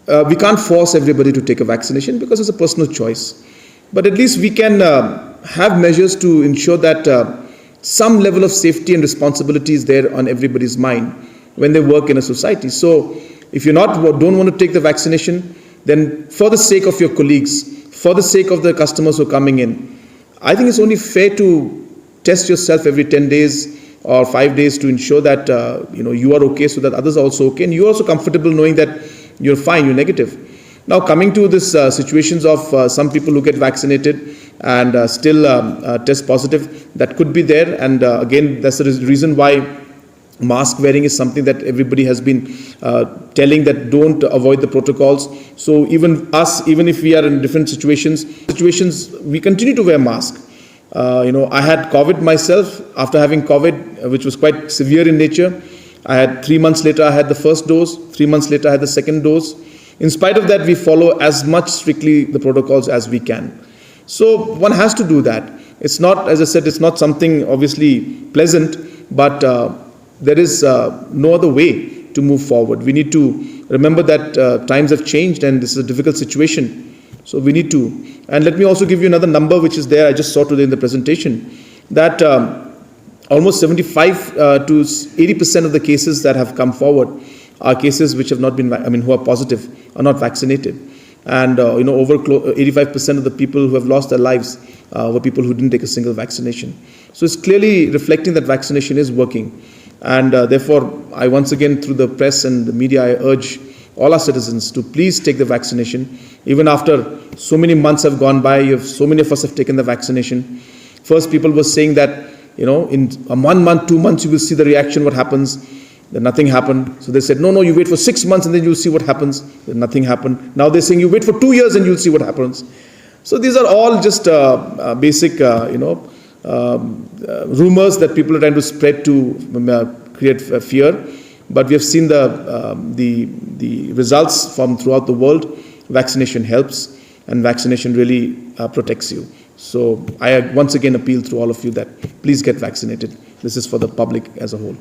We can't force everybody to take a vaccination because it's a personal choice. But at least we can have measures to ensure that some level of safety and responsibility is there on everybody's mind when they work in a society. So if you don't want to take the vaccination, then for the sake of your colleagues, for the sake of the customers who are coming in, I think it's only fair to test yourself every 10 days or 5 days to ensure that you are okay, so that others are also okay, and you're also comfortable knowing that you're fine, you're negative. Now, coming to this situations of some people who get vaccinated and still test positive, that could be there. And again, that's the reason why mask wearing is something that everybody has been telling that don't avoid the protocols. So even us, even if we are in different situations, we continue to wear masks. I had COVID myself. After having COVID, which was quite severe in nature, I had 3 months later, I had the first dose. 3 months later, I had the second dose. In spite of that, we follow as much strictly the protocols as we can. So one has to do that. It's not, as I said, it's not something obviously pleasant, but there is no other way to move forward. We need to remember that times have changed and this is a difficult situation. So we need to. And let me also give you another number which is there, I just saw today in the presentation, that almost 75 to 80% of the cases that have come forward are cases which have not been, who are positive, are not vaccinated. And over 85% of the people who have lost their lives were people who didn't take a single vaccination. So it's clearly reflecting that vaccination is working. And therefore, I once again, through the press and the media, I urge all our citizens to please take the vaccination. Even after so many months have gone by, so many of us have taken the vaccination. First, people were saying that, in 1 month, 2 months, you will see the reaction, what happens. Then nothing happened. So they said, no, you wait for 6 months and then you'll see what happens. Then nothing happened. Now they're saying you wait for 2 years and you'll see what happens. So these are all just basic, rumors that people are trying to spread to create fear. But we have seen the results from throughout the world. Vaccination helps, and vaccination really protects you. So I once again appeal to all of you that please get vaccinated. This is for the public as a whole.